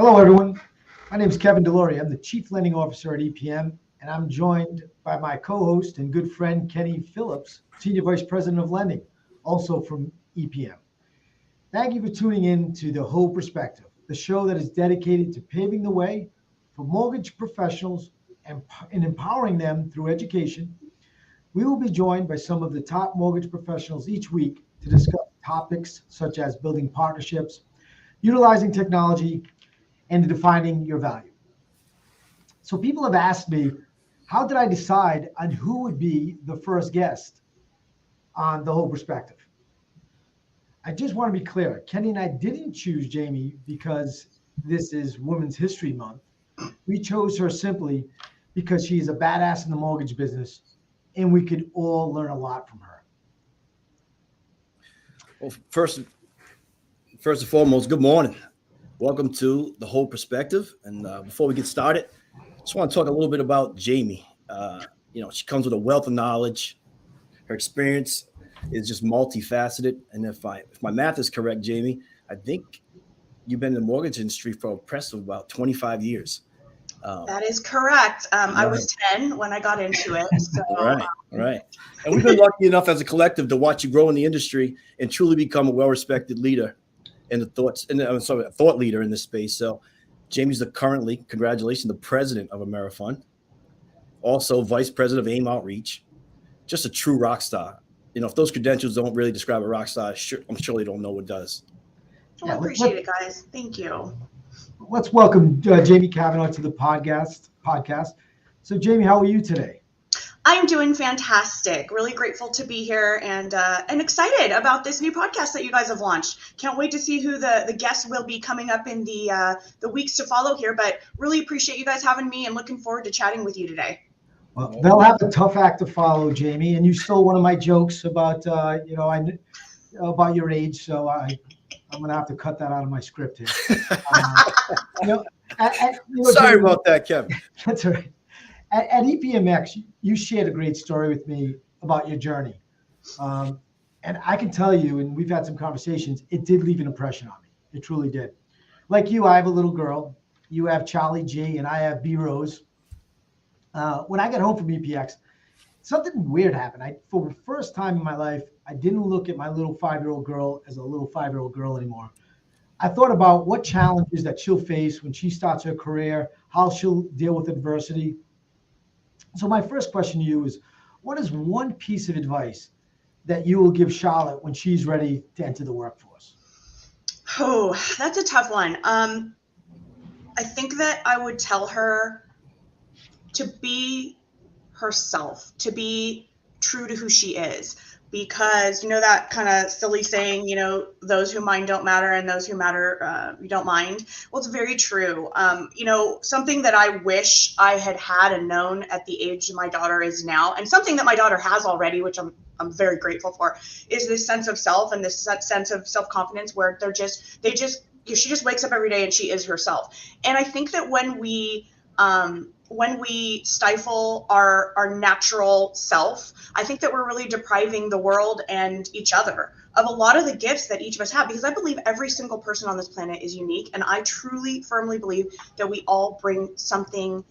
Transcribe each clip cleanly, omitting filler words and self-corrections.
Hello, everyone. My name is Kevin Delory. I'm the Chief Lending Officer at EPM, and I'm joined by my co-host and good friend, Kenny Phillips, Senior Vice President of Lending, also from EPM. Thank you for tuning in to The Whole Perspective, the show that is dedicated to paving the way for mortgage professionals and empowering them through education. We will be joined by some of the top mortgage professionals each week to discuss topics such as building partnerships, utilizing technology, and defining your value. So people have asked me, how did I decide on who would be the first guest on The Whole Perspective? I just want to be clear. Kenny and I didn't choose Jamie because this is Women's History Month. We chose her simply because she is a badass in the mortgage business, and we could all learn a lot from her. Well, first and foremost, good morning. Welcome to The Whole Perspective. And before we get started, I just want to talk a little bit about Jamie. She comes with a wealth of knowledge. Her experience is just multifaceted. And if my math is correct, Jamie, I think you've been in the mortgage industry for a impressive about 25 years. That is correct. I was 10 when I got into it. So. All right. And we've been lucky enough as a collective to watch you grow in the industry and truly become a well-respected leader in the thought leader in this space. So Jamie's congratulations, the president of Amerifund, also vice president of AIM Outreach, just a true rock star. If those credentials don't really describe a rock star, I'm sure they don't know what does. I appreciate it, guys. Thank you. Let's welcome Jamie Cavanaugh to the podcast. So Jamie, how are you today? I'm doing fantastic. Really grateful to be here and excited about this new podcast that you guys have launched. Can't wait to see who the guests will be coming up in the weeks to follow here, but really appreciate you guys having me and looking forward to chatting with you today. Well, they'll have a tough act to follow, Jamie, and you stole one of my jokes about about your age, so I'm going to have to cut that out of my script here. Sorry Jamie, about that, Kevin. That's all right. At EPMX, you shared a great story with me about your journey. And I can tell you, and we've had some conversations, it did leave an impression on me. It truly did. Like you, I have a little girl. You have Charlie G, and I have B Rose. When I got home from EPX, something weird happened. For the first time in my life, I didn't look at my little 5-year-old girl as a little 5-year-old girl anymore. I thought about what challenges that she'll face when she starts her career, how she'll deal with adversity. So my first question to you is, what is one piece of advice that you will give Charlotte when she's ready to enter the workforce? Oh, that's a tough one. I think that I would tell her to be herself, to be true to who she is. Because, that kind of silly saying, those who mind don't matter and those who matter you don't mind. Well, it's very true. Something that I wish I had and known at the age my daughter is now, and something that my daughter has already, which I'm very grateful for, is this sense of self and this sense of self-confidence where she just wakes up every day and she is herself. And I think that when we stifle our natural self, I think that we're really depriving the world and each other of a lot of the gifts that each of us have, because I believe every single person on this planet is unique. And I truly, firmly believe that we all bring something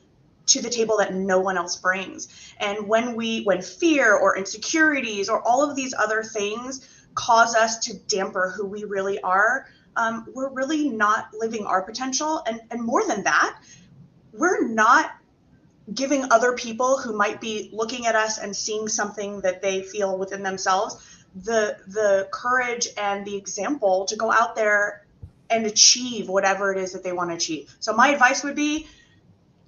to the table that no one else brings. And when fear or insecurities or all of these other things cause us to damper who we really are, we're really not living our potential. And more than that, we're not giving other people who might be looking at us and seeing something that they feel within themselves the courage and the example to go out there and achieve whatever it is that they want to achieve. So my advice would be,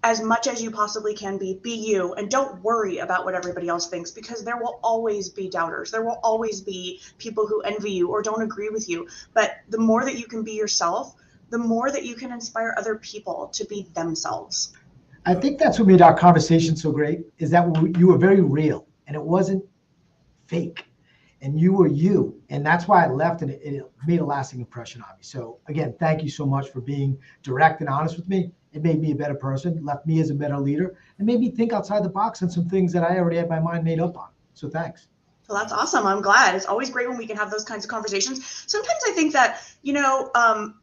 as much as you possibly can be you, and don't worry about what everybody else thinks, because there will always be doubters. There will always be people who envy you or don't agree with you. But the more that you can be yourself, the more that you can inspire other people to be themselves. I think that's what made our conversation so great, is that you were very real and it wasn't fake, and you were you. And that's why I left, and it made a lasting impression on me. So again, thank you so much for being direct and honest with me. It made me a better person, left me as a better leader, and made me think outside the box on some things that I already had my mind made up on. So thanks. Well, that's awesome. I'm glad. It's always great when we can have those kinds of conversations. Sometimes I think that,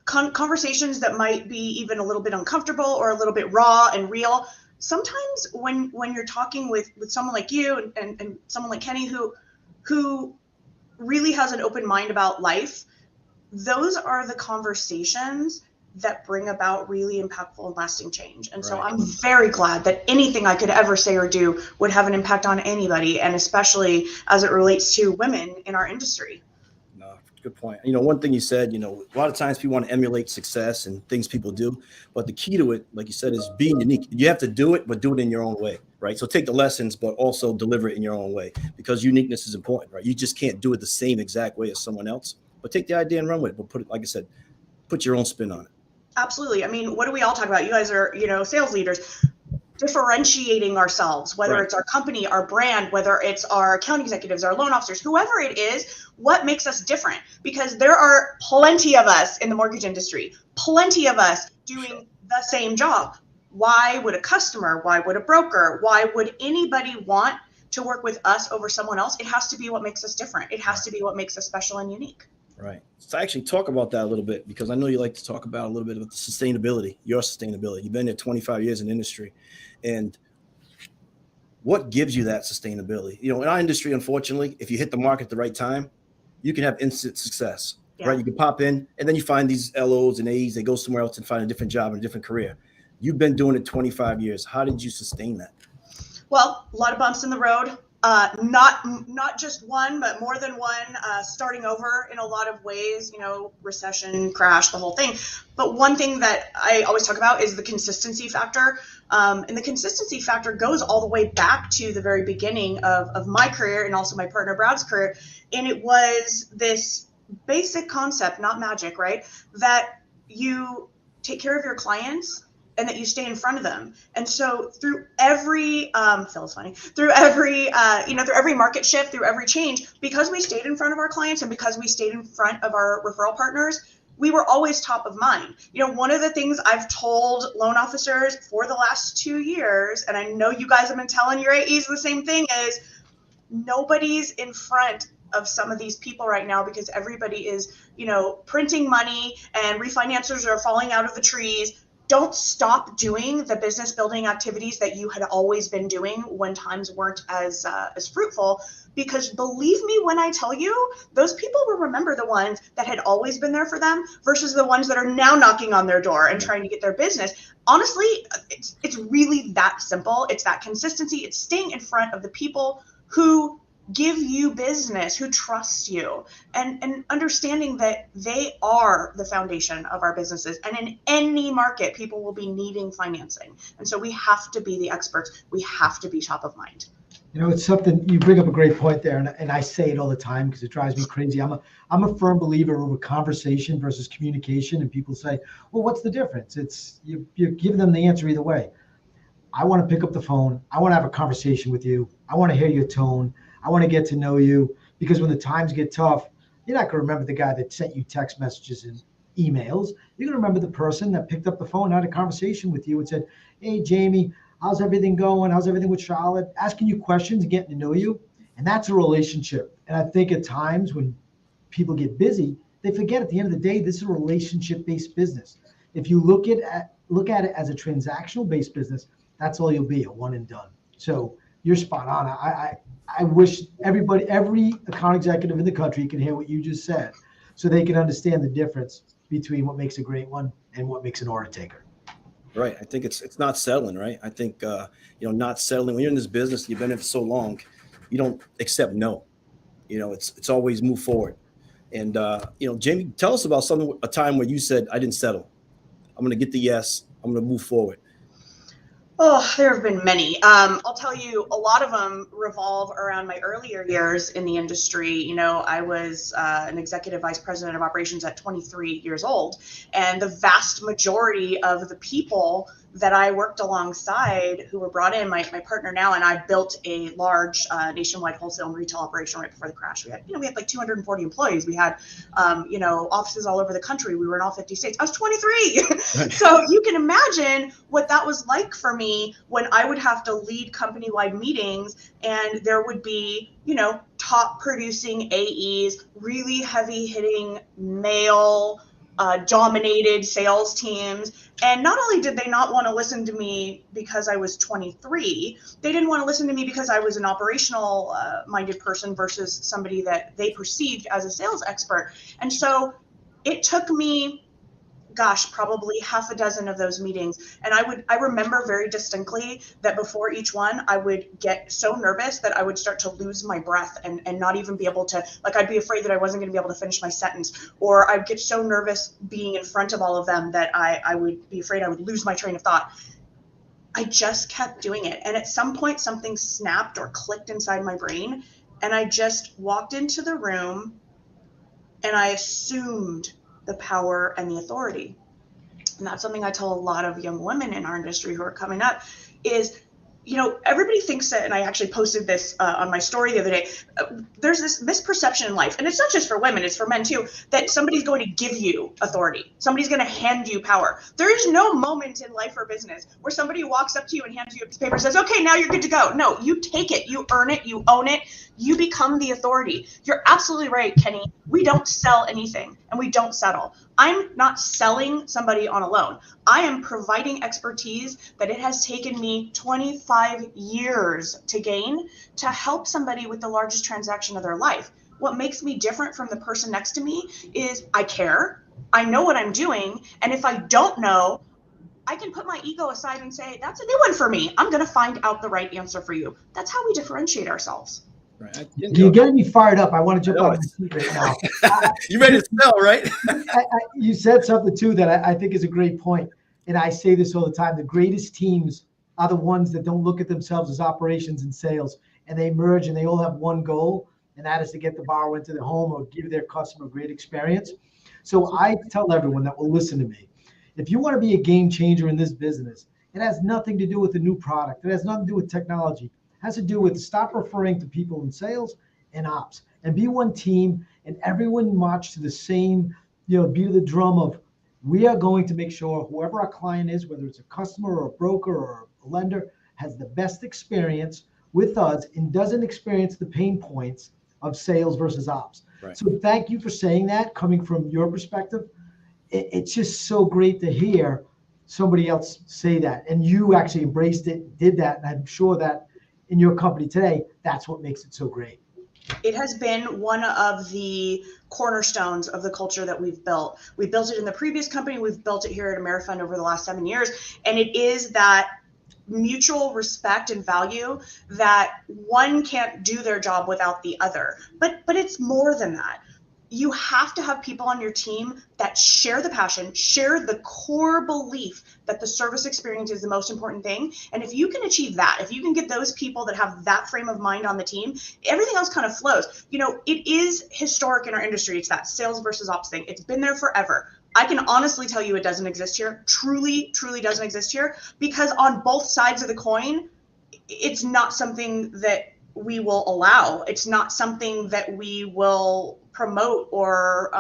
conversations that might be even a little bit uncomfortable or a little bit raw and real, sometimes when you're talking with someone like you and someone like Kenny who really has an open mind about life, those are the conversations that bring about really impactful and lasting change. And so I'm very glad that anything I could ever say or do would have an impact on anybody, and especially as it relates to women in our industry. No, good point. One thing you said, a lot of times people want to emulate success and things people do, but the key to it, like you said, is being unique. You have to do it, but do it in your own way, right? So take the lessons, but also deliver it in your own way, because uniqueness is important, right? You just can't do it the same exact way as someone else, but take the idea and run with it. But put it, like I said, put your own spin on it. Absolutely. I mean, what do we all talk about? You guys are, sales leaders, differentiating ourselves, whether it's our company, our brand, whether it's our account executives, our loan officers, whoever it is, what makes us different? Because there are plenty of us in the mortgage industry, plenty of us doing the same job. Why would a customer, why would a broker, why would anybody want to work with us over someone else? It has to be what makes us different. It has to be what makes us special and unique. Right. So actually talk about that a little bit, because I know you like to talk about a little bit of the sustainability, your sustainability. You've been there 25 years in the industry. And what gives you that sustainability? In our industry, unfortunately, if you hit the market at the right time, you can have instant success, right? You can pop in and then you find these LOs and A's, they go somewhere else and find a different job and a different career. You've been doing it 25 years. How did you sustain that? Well, a lot of bumps in the road. Not just one, but more than one, starting over in a lot of ways, recession, crash, the whole thing. But one thing that I always talk about is the consistency factor. And the consistency factor goes all the way back to the very beginning of my career and also my partner Brad's career. And it was this basic concept, not magic, right? That you take care of your clients and that you stay in front of them. And so through every, Phil's funny, through every market shift, through every change, because we stayed in front of our clients and because we stayed in front of our referral partners, we were always top of mind. One of the things I've told loan officers for the last 2 years, and I know you guys have been telling your AEs the same thing, is nobody's in front of some of these people right now because everybody is, printing money and refinancers are falling out of the trees. Don't stop doing the business building activities that you had always been doing when times weren't as fruitful, because believe me when I tell you, those people will remember the ones that had always been there for them versus the ones that are now knocking on their door and trying to get their business. Honestly, it's really that simple. It's that consistency. It's staying in front of the people who give you business, who trust you, and understanding that they are the foundation of our businesses. And in any market, people will be needing financing. And so we have to be the experts. We have to be top of mind. It's something, you bring up a great point there, and I say it all the time because it drives me crazy. I'm a firm believer over conversation versus communication, and people say, well, what's the difference? It's you give them the answer either way. I want to pick up the phone. I want to have a conversation with you. I want to hear your tone. I want to get to know you, because when the times get tough, you're not going to remember the guy that sent you text messages and emails. You're going to remember the person that picked up the phone, had a conversation with you and said, hey, Jamie, how's everything going? How's everything with Charlotte? Asking you questions and getting to know you. And that's a relationship. And I think at times when people get busy, they forget at the end of the day, this is a relationship-based business. If you look at it as a transactional-based business, that's all you'll be, a one and done. So you're spot on. I wish every account executive in the country can hear what you just said, so they can understand the difference between what makes a great one and what makes an order taker. Right. I think it's not settling, right? I think, not settling. When you're in this business, you've been in it for so long, you don't accept no. It's always move forward. And, Jamie, tell us about a time where you said, I didn't settle. I'm going to get the yes. I'm going to move forward. Oh, there have been many. I'll tell you, a lot of them revolve around my earlier years in the industry. I was an executive vice president of operations at 23 years old. And the vast majority of the people that I worked alongside who were brought in, my partner now, and I built a large nationwide wholesale and retail operation right before the crash. We had like 240 employees. We had, offices all over the country. We were in all 50 states. I was 23. Right. So you can imagine what that was like for me when I would have to lead company-wide meetings and there would be, top producing AEs, really heavy hitting male dominated sales teams. And not only did they not want to listen to me because I was 23, they didn't want to listen to me because I was an operational minded person versus somebody that they perceived as a sales expert. And so it took me, probably half a dozen of those meetings. And I remember very distinctly that before each one, I would get so nervous that I would start to lose my breath and not even be able to, I'd be afraid that I wasn't going to be able to finish my sentence, or I'd get so nervous being in front of all of them that I would be afraid I would lose my train of thought. I just kept doing it. And at some point, something snapped or clicked inside my brain. And I just walked into the room and I assumed the power and the authority. And that's something I tell a lot of young women in our industry who are coming up is, everybody thinks that, and I actually posted this on my story the other day, there's this misperception in life, and it's not just for women, it's for men too, that somebody's going to give you authority. Somebody's going to hand you power. There is no moment in life or business where somebody walks up to you and hands you a piece of paper and says, okay, now you're good to go. No, you take it, you earn it, you own it, you become the authority. You're absolutely right, Kenny. We don't sell anything and we don't settle. I'm not selling somebody on a loan. I am providing expertise that it has taken me 25 years to gain to help somebody with the largest transaction of their life. What makes me different from the person next to me is I care, I know what I'm doing, and if I don't know, I can put my ego aside and say, that's a new one for me. I'm going to find out the right answer for you. That's how we differentiate ourselves. Right. You're getting me fired up. I want to jump on my seat right now. You ready to sell, right? You said something too that I think is a great point. And I say this all the time. The greatest teams are the ones that don't look at themselves as operations and sales, and they merge and they all have one goal, and that is to get the borrower into their home or give their customer a great experience. So I tell everyone that will listen to me, if you want to be a game changer in this business, it has nothing to do with the new product. It has nothing to do with technology. It has to do with stop referring to people in sales and ops and be one team, and everyone march to the same, beat of the drum of, we are going to make sure whoever our client is, whether it's a customer or a broker or a lender, has the best experience with us and doesn't experience the pain points of sales versus ops. Right. So thank you for saying that, coming from your perspective. It's just so great to hear somebody else say that. And you actually embraced it, did that. And I'm sure that in your company today, that's what makes it so great. It has been one of the cornerstones of the culture that we've built. We built it in the previous company. We've built it here at Amerifund over the last 7 years. And it is that mutual respect and value that one can't do their job without the other. But it's more than that. You have to have people on your team that share the passion, share the core belief that the service experience is the most important thing. And if you can achieve that, if you can get those people that have that frame of mind on the team, everything else kind of flows. It is historic in our industry. It's that sales versus ops thing. It's been there forever. I can honestly tell you it doesn't exist here. Truly, truly doesn't exist here, because on both sides of the coin, it's not something that we will allow. It's not something that we will promote or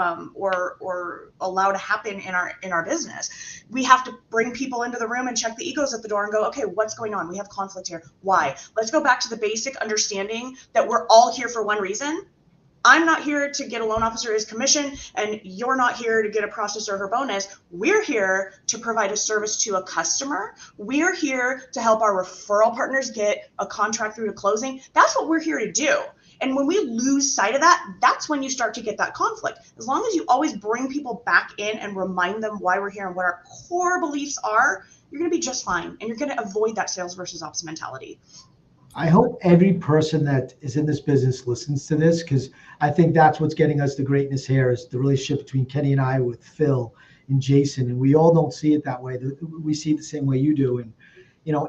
allow to happen in our business. We have to bring people into the room and check the egos at the door and go, okay, what's going on? We have conflict here. Why? Let's go back to the basic understanding that we're all here for one reason. I'm not here to get a loan officer his commission, and you're not here to get a processor her bonus. We're here to provide a service to a customer. We're here to help our referral partners get a contract through to closing. That's what we're here to do. And when we lose sight of that, that's when you start to get that conflict. As long as you always bring people back in and remind them why we're here and what our core beliefs are, you're going to be just fine. And you're going to avoid that sales versus ops mentality. I hope every person that is in this business listens to this, because I think that's what's getting us the greatness here, is the relationship between Kenny and I with Phil and Jason. And we all don't see it that way. We see it the same way you do. And,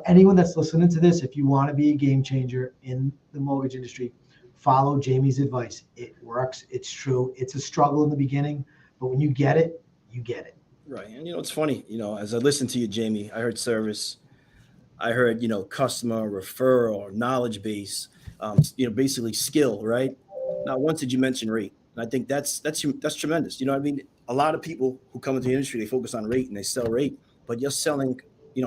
anyone that's listening to this, if you want to be a game changer in the mortgage industry, follow Jamie's advice. It works. It's true. It's a struggle in the beginning, but when you get it, you get it. Right. And it's funny, as I listened to you, Jamie, I heard service, I heard, customer referral, knowledge base, basically skill, right? Not once did you mention rate. And I think that's tremendous. You know what I mean? A lot of people who come into the industry, they focus on rate and they sell rate, but you're selling,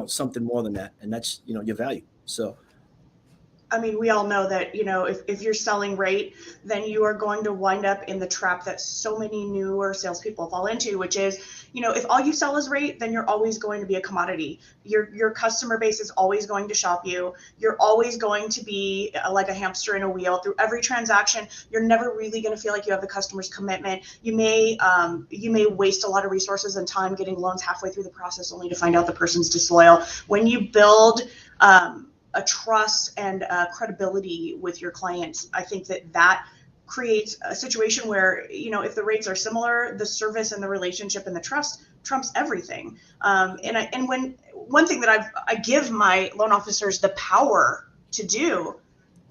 something more than that. And that's, your value. So I mean, we all know that, if you're selling rate, then you are going to wind up in the trap that so many newer salespeople fall into, which is, if all you sell is rate, then you're always going to be a commodity. Your customer base is always going to shop you. You're always going to be like a hamster in a wheel through every transaction. You're never really going to feel like you have the customer's commitment. You may waste a lot of resources and time getting loans halfway through the process only to find out the person's disloyal. When you build a trust and credibility with your clients, I think that creates a situation where, if the rates are similar, the service and the relationship and the trust trumps everything. One thing that I give my loan officers the power to do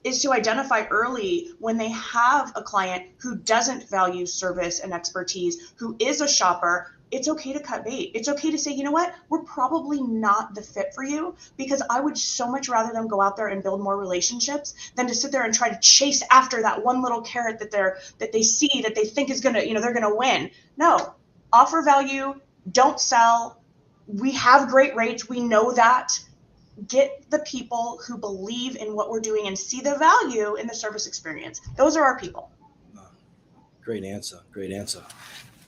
is to identify early when they have a client who doesn't value service and expertise, who is a shopper. It's okay to cut bait. It's okay to say, you know what, we're probably not the fit for you, because I would so much rather them go out there and build more relationships than to sit there and try to chase after that one little carrot that they see that they think is gonna, they're gonna win. No, offer value, don't sell. We have great rates. We know that. Get the people who believe in what we're doing and see the value in the service experience. Those are our people. Great answer. Great answer.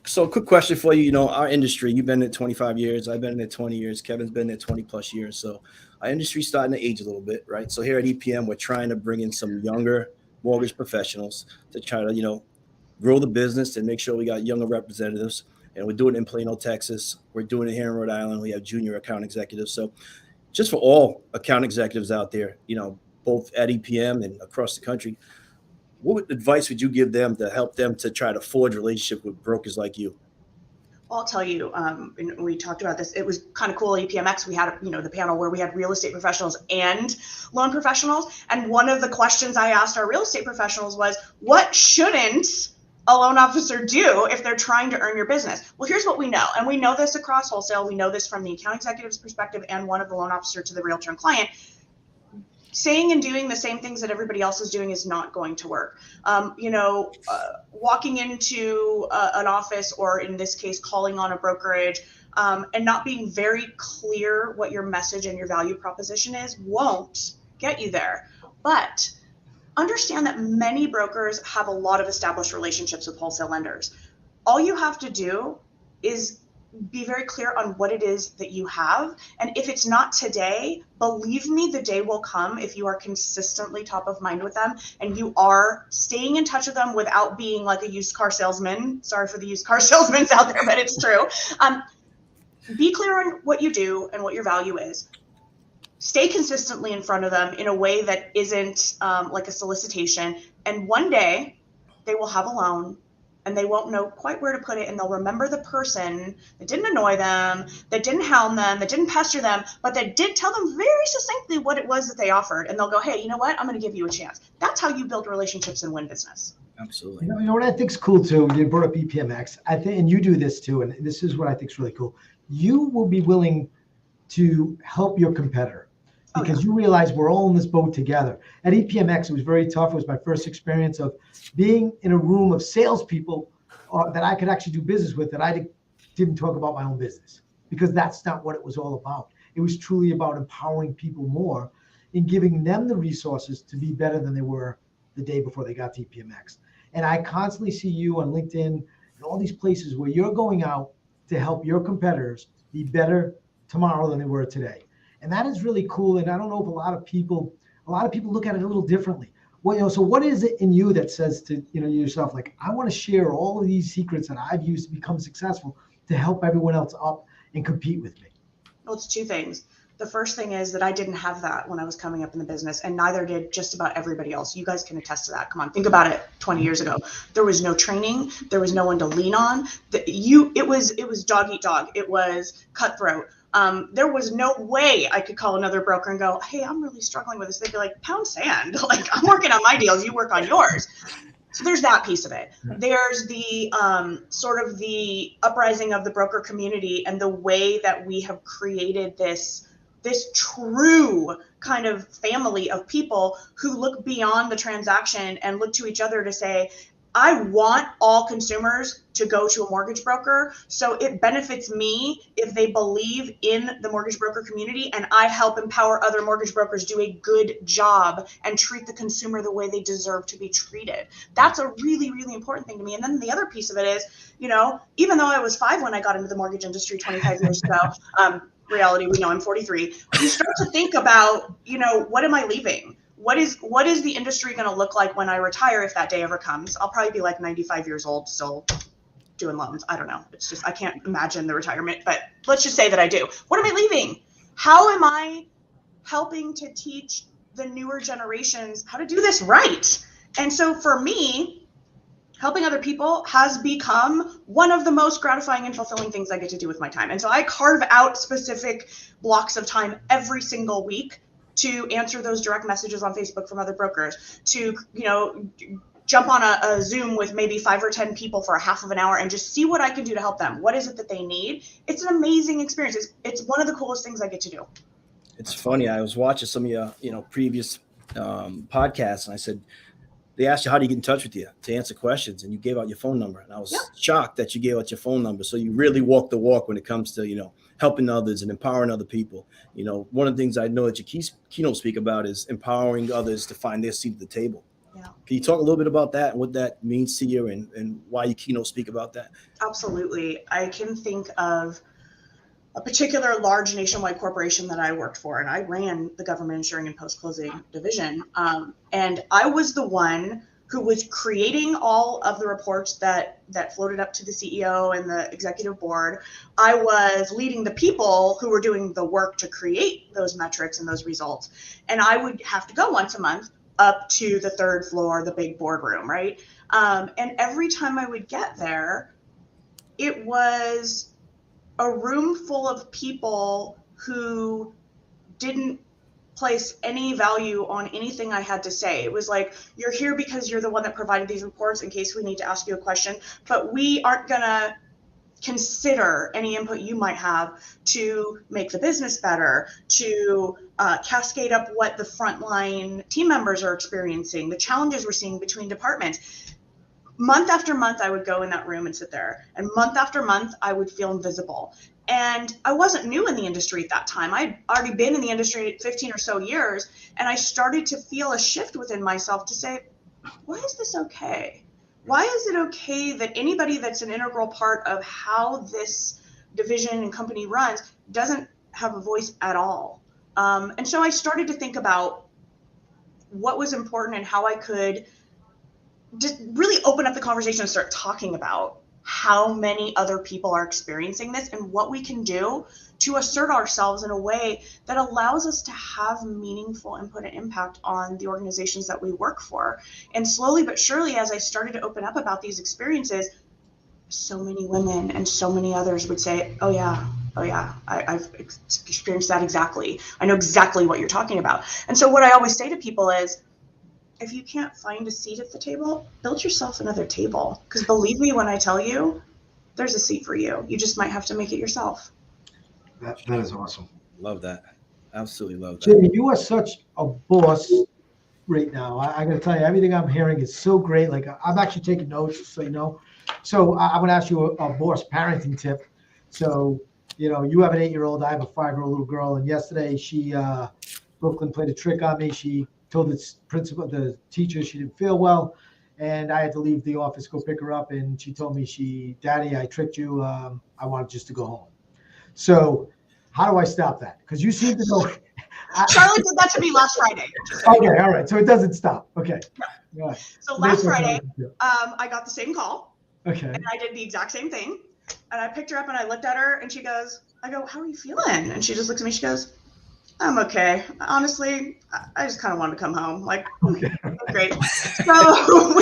So quick question for you, our industry, you've been in it 25 years, I've been in it 20 years, Kevin's been in it 20 plus years. So our industry's starting to age a little bit, right? So here at EPM, we're trying to bring in some younger mortgage professionals to try to, grow the business and make sure we got younger representatives. And we're doing it in Plano, Texas. We're doing it here in Rhode Island. We have junior account executives. So just for all account executives out there, both at EPM and across the country, what advice would you give them to help them to try to forge relationship with brokers like you? I'll tell you, and we talked about this, it was kind of cool at EPMX. We had, the panel where we had real estate professionals and loan professionals. And one of the questions I asked our real estate professionals was, what shouldn't a loan officer do if they're trying to earn your business? Well, here's what we know. And we know this across wholesale. We know this from the account executive's perspective and one of the loan officer to the realtor and client. Saying and doing the same things that everybody else is doing is not going to work. Walking into an office, or in this case, calling on a brokerage, and not being very clear what your message and your value proposition is won't get you there. But understand that many brokers have a lot of established relationships with wholesale lenders. All you have to do is be very clear on what it is that you have. And if it's not today, believe me, the day will come if you are consistently top of mind with them and you are staying in touch with them without being like a used car salesman. Sorry for the used car salesmen out there, but it's true. Be clear on what you do and what your value is. Stay consistently in front of them in a way that isn't like a solicitation. And one day they will have a loan and they won't know quite where to put it. And they'll remember the person that didn't annoy them, that didn't hound them, that didn't pester them, but that did tell them very succinctly what it was that they offered. And they'll go, hey, you know what? I'm going to give you a chance. That's how you build relationships and win business. Absolutely. You know what I think is cool too? You brought up EPMX. I think, and you do this too, and this is what I think is really cool. You will be willing to help your competitor because you realize we're all in this boat together. At EPMX, it was very tough. It was my first experience of being in a room of salespeople that I could actually do business with, that I didn't talk about my own business, because that's not what it was all about. It was truly about empowering people more and giving them the resources to be better than they were the day before they got to EPMX. And I constantly see you on LinkedIn and all these places where you're going out to help your competitors be better tomorrow than they were today. And that is really cool. And I don't know if a lot of people look at it a little differently. Well, so what is it in you that says to yourself, like, I want to share all of these secrets that I've used to become successful to help everyone else up and compete with me? Well, it's two things. The first thing is that I didn't have that when I was coming up in the business, and neither did just about everybody else. You guys can attest to that. Come on, think about it. 20 years ago, there was no training. There was no one to lean on. It was dog eat dog. It was cutthroat. There was no way I could call another broker and go, hey, I'm really struggling with this. They'd be like, pound sand. Like, I'm working on my deals. You work on yours. So there's that piece of it. There's the sort of the uprising of the broker community and the way that we have created this true kind of family of people who look beyond the transaction and look to each other to say, I want all consumers to go to a mortgage broker. So it benefits me if they believe in the mortgage broker community, and I help empower other mortgage brokers do a good job and treat the consumer the way they deserve to be treated. That's a really, really important thing to me. And then the other piece of it is, even though I was 5 when I got into the mortgage industry 25 years ago, reality, we know I'm 43. You start to think about, what am I leaving? What is the industry going to look like when I retire, if that day ever comes? I'll probably be like 95 years old, still doing loans. I don't know. It's just, I can't imagine the retirement, but let's just say that I do. What am I leaving? How am I helping to teach the newer generations how to do this right? And so for me, helping other people has become one of the most gratifying and fulfilling things I get to do with my time. And so I carve out specific blocks of time every single week to answer those direct messages on Facebook from other brokers, to, jump on a Zoom with maybe 5 or 10 people for a half of an hour and just see what I can do to help them. What is it that they need? It's an amazing experience. It's one of the coolest things I get to do. It's funny. I was watching some of your, previous podcasts, and I said, they asked you, how do you get in touch with you to answer questions? And you gave out your phone number. And I was shocked that you gave out your phone number. So you really walk the walk when it comes to, helping others and empowering other people. One of the things I know that your keynote speak about is empowering others to find their seat at the table. Yeah. Can you talk a little bit about that and what that means to you and why you keynote speak about that? Absolutely. I can think of a particular large nationwide corporation that I worked for, and I ran the government insuring and post-closing division. And I was the one who was creating all of the reports that floated up to the CEO and the executive board. I was leading the people who were doing the work to create those metrics and those results. And I would have to go once a month up to the 3rd floor, the big boardroom, right? And every time I would get there, it was a room full of people who didn't place any value on anything I had to say. It was like, you're here because you're the one that provided these reports in case we need to ask you a question, but we aren't gonna consider any input you might have to make the business better, to cascade up what the frontline team members are experiencing, the challenges we're seeing between departments. Month after month, I would go in that room and sit there. And month after month, I would feel invisible. And I wasn't new in the industry at that time. I'd already been in the industry 15 or so years. And I started to feel a shift within myself to say, why is this okay? Why is it okay that anybody that's an integral part of how this division and company runs doesn't have a voice at all? And so I started to think about what was important and how I could just really open up the conversation and start talking about how many other people are experiencing this and what we can do to assert ourselves in a way that allows us to have meaningful input and impact on the organizations that we work for. And slowly but surely, as I started to open up about these experiences, so many women and so many others would say, oh yeah, I've experienced that exactly. I know exactly what you're talking about. And so what I always say to people is, if you can't find a seat at the table, build yourself another table. Because believe me when I tell you, there's a seat for you. You just might have to make it yourself. That is awesome. Love that. Absolutely love that. Jimmy, you are such a boss right now. I got to tell you, everything I'm hearing is so great. Like, I'm actually taking notes, so you know. So I'm going to ask you a Morse Parenting Tip. So, you have an 8-year-old. I have a 5-year-old little girl. And yesterday, Brooklyn played a trick on me. She told the teacher she didn't feel well, and I had to leave the office, go pick her up, and she told me, Daddy, I tricked you. I wanted just to go home. So how do I stop that? Because you seem to know. Charlotte did that to me last Friday. Okay, all right. So it doesn't stop. Okay. Yeah. Yeah. So last Friday, I got the same call. Okay. And I did the exact same thing. And I picked her up and I looked at her and I go, how are you feeling? And she just looks at me, she goes, I'm okay. Honestly, I just kind of wanted to come home. Like, okay, great. So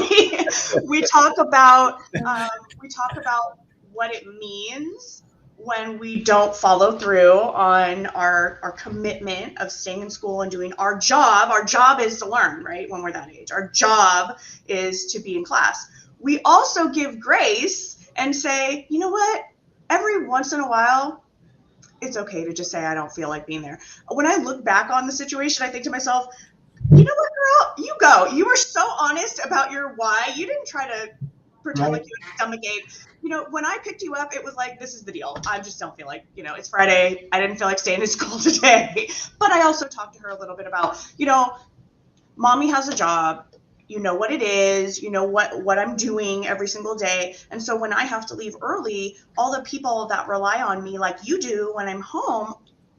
we talk about what it means when we don't follow through on our commitment of staying in school and doing our job. Our job is to learn, right? When we're that age, our job is to be in class. We also give grace and say, you know what? Every once in a while, it's okay to just say, I don't feel like being there. When I look back on the situation, I think to myself, you know what, girl, you go. You were so honest about your why. You didn't try to pretend like you had a stomach ache. You know, when I picked you up, it was like, this is the deal. I just don't feel like, it's Friday. I didn't feel like staying in school today. But I also talked to her a little bit about, mommy has a job. You know what it is, what I'm doing every single day. And so when I have to leave early, all the people that rely on me like you do when I'm home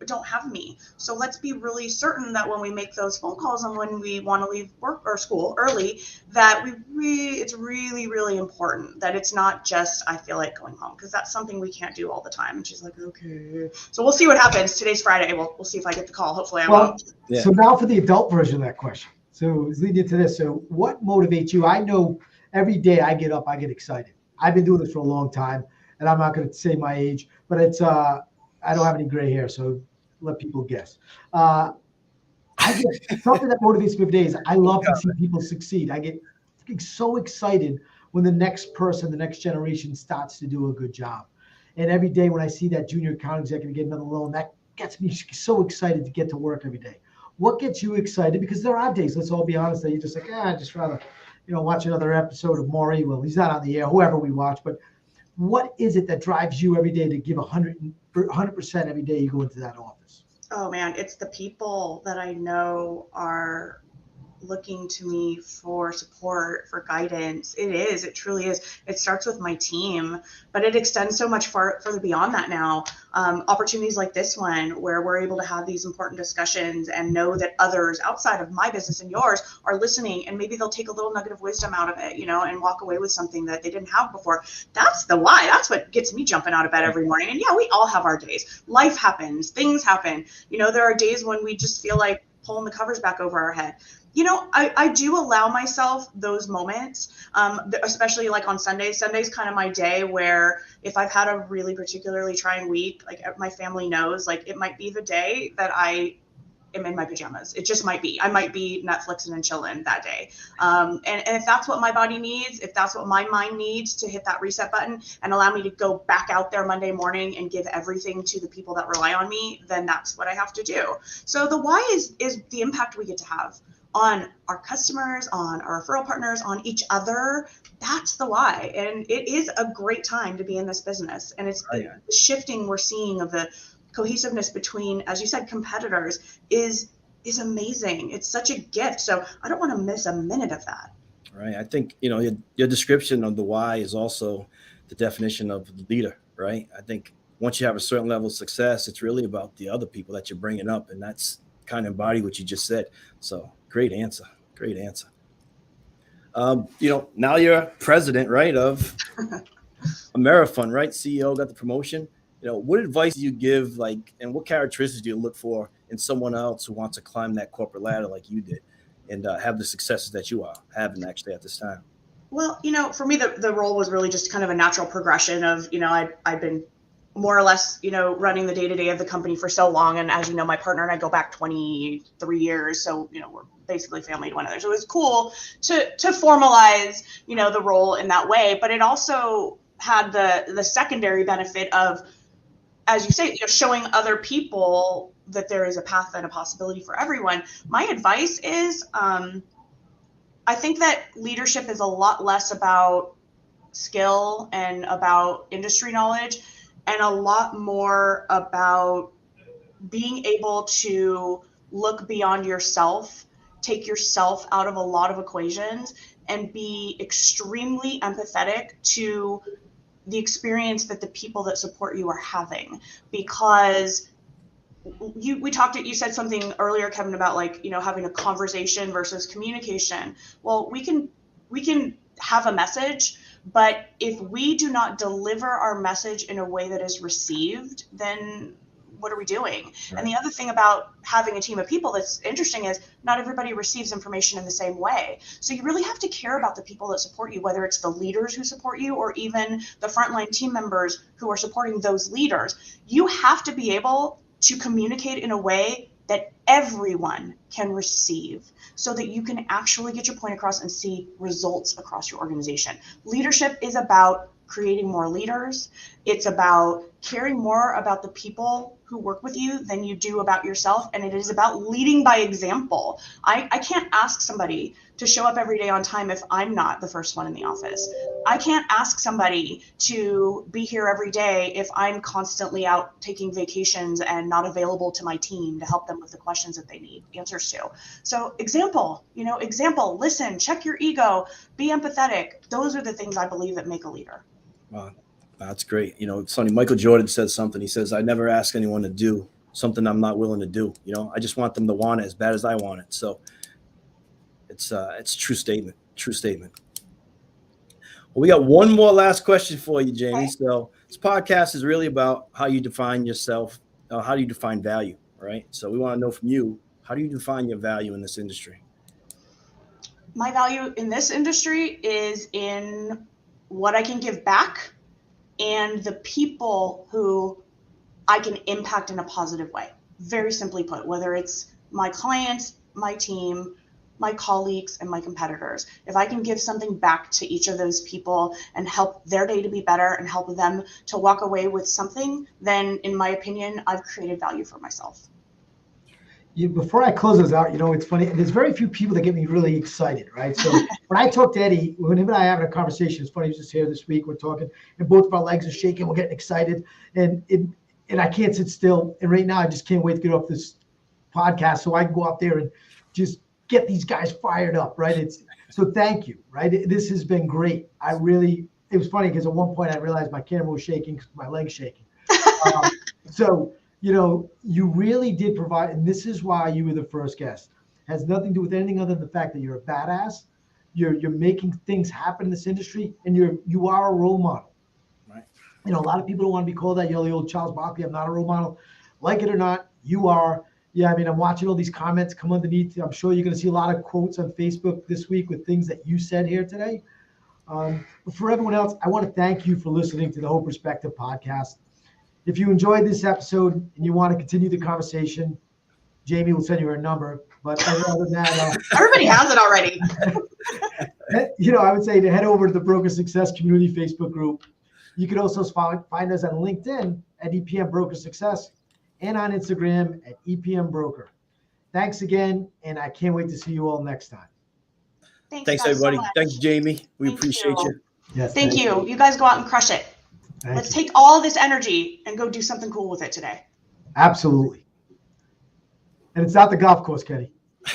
don't have me. So let's be really certain that when we make those phone calls and when we want to leave work or school early, that it's really, really important that it's not just, I feel like going home, because that's something we can't do all the time. And she's like, okay. So we'll see what happens. Today's Friday. We'll see if I get the call. Hopefully I won't. Yeah. So now for the adult version of that question. So it's leading into this. So what motivates you? I know every day I get up, I get excited. I've been doing this for a long time, and I'm not going to say my age, but it's I don't have any gray hair, so let people guess. I get something that motivates me every day is I love to see people succeed. I get so excited when the next person, the next generation starts to do a good job. And every day when I see that junior account executive get another loan, that gets me so excited to get to work every day. What gets you excited? Because there are days, let's all be honest, that you're just like, I'd just rather, watch another episode of Maury. Well, he's not on the air, whoever we watch. But what is it that drives you every day to give 100% every day you go into that office? Oh, man, it's the people that I know are looking to me for support, for guidance. It truly is. It starts with my team, but it extends so much further beyond that now. Opportunities like this one, where we're able to have these important discussions and know that others outside of my business and yours are listening, and maybe they'll take a little nugget of wisdom out of it, and walk away with something that they didn't have before. That's the why. That's what gets me jumping out of bed every morning. And yeah, we all have our days. Life happens, things happen. There are days when we just feel like pulling the covers back over our head. I do allow myself those moments, especially like on Sundays. Sunday's kind of my day where if I've had a really particularly trying week, like my family knows, like it might be the day that I am in my pajamas. It just might be. I might be Netflixing and chilling that day. And if that's what my body needs, if that's what my mind needs to hit that reset button and allow me to go back out there Monday morning and give everything to the people that rely on me, then that's what I have to do. So the why is the impact we get to have on our customers, on our referral partners, on each other. That's the why. And it is a great time to be in this business. And it's the shifting we're seeing of the cohesiveness between, as you said, competitors is amazing. It's such a gift. So I don't want to miss a minute of that. Right. I think, your description of the why is also the definition of the leader, right? I think once you have a certain level of success, it's really about the other people that you're bringing up. And that's kind of embody what you just said. So great answer. Now you're president, right, of Amerifund, right? CEO, got the promotion. What advice do you give, and what characteristics do you look for in someone else who wants to climb that corporate ladder like you did and have the successes that you are having actually at this time? Well, for me, the role was really just kind of a natural progression of, I've been more or less, running the day-to-day of the company for so long. And as you know, my partner and I go back 23 years. So, we're basically family to one another. So it was cool to formalize, the role in that way. But it also had the secondary benefit of, as you say, showing other people that there is a path and a possibility for everyone. My advice is, I think that leadership is a lot less about skill and about industry knowledge, and a lot more about being able to look beyond yourself, take yourself out of a lot of equations, and be extremely empathetic to the experience that the people that support you are having. Because you said something earlier, Kevin, about having a conversation versus communication. Well, we can have a message, but if we do not deliver our message in a way that is received, then what are we doing? Right. And the other thing about having a team of people that's interesting is not everybody receives information in the same way. So you really have to care about the people that support you, whether it's the leaders who support you or even the frontline team members who are supporting those leaders. You have to be able to communicate in a way that everyone can receive so that you can actually get your point across and see results across your organization. Leadership is about creating more leaders. It's about caring more about the people who work with you than you do about yourself. And it is about leading by example. I can't ask somebody to show up every day on time if I'm not the first one in the office. I can't ask somebody to be here every day if I'm constantly out taking vacations and not available to my team to help them with the questions that they need answers to. So example, listen, check your ego, be empathetic. Those are the things I believe that make a leader. Wow, that's great. It's funny. Michael Jordan says something. He says, I never ask anyone to do something I'm not willing to do. I just want them to want it as bad as I want it. So it's a true statement. True statement. Well, we got one more last question for you, Jamie. Okay. So this podcast is really about how you define yourself. How do you define value, right? So we want to know from you, how do you define your value in this industry? My value in this industry is in what I can give back and the people who I can impact in a positive way. Very simply put, whether it's my clients, my team, my colleagues, and my competitors. If I can give something back to each of those people and help their day to be better and help them to walk away with something, then in my opinion, I've created value for myself. Before I close this out, it's funny. There's very few people that get me really excited, right? So when I talk to Eddie, when him and I are having a conversation, it's funny, he was just here this week, we're talking, and both of our legs are shaking, we're getting excited, and I can't sit still. And right now, I just can't wait to get off this podcast so I can go out there and just get these guys fired up, right? So thank you, right? This has been great. It was funny because at one point I realized my camera was shaking because my leg's shaking. So, you really did provide, and this is why you were the first guest. Has nothing to do with anything other than the fact that you're a badass. You're making things happen in this industry, and you are a role model. Right. A lot of people don't want to be called that. The old Charles Barkley, I'm not a role model. Like it or not, you are. Yeah, I'm watching all these comments come underneath. I'm sure you're going to see a lot of quotes on Facebook this week with things that you said here today. But for everyone else, I want to thank you for listening to the Whole Perspective podcast. If you enjoyed this episode and you want to continue the conversation, Jamie will send you her number. But other than that, everybody has it already. I would say to head over to the Broker Success Community Facebook group. You can also find us on LinkedIn at EPM Broker Success and on Instagram at EPM Broker. Thanks again, and I can't wait to see you all next time. Thanks everybody. So Thanks, Jamie. We appreciate you. Yes, Thank you. You guys go out and crush it. Let's take all this energy and go do something cool with it today. Absolutely. And it's not the golf course, Kenny.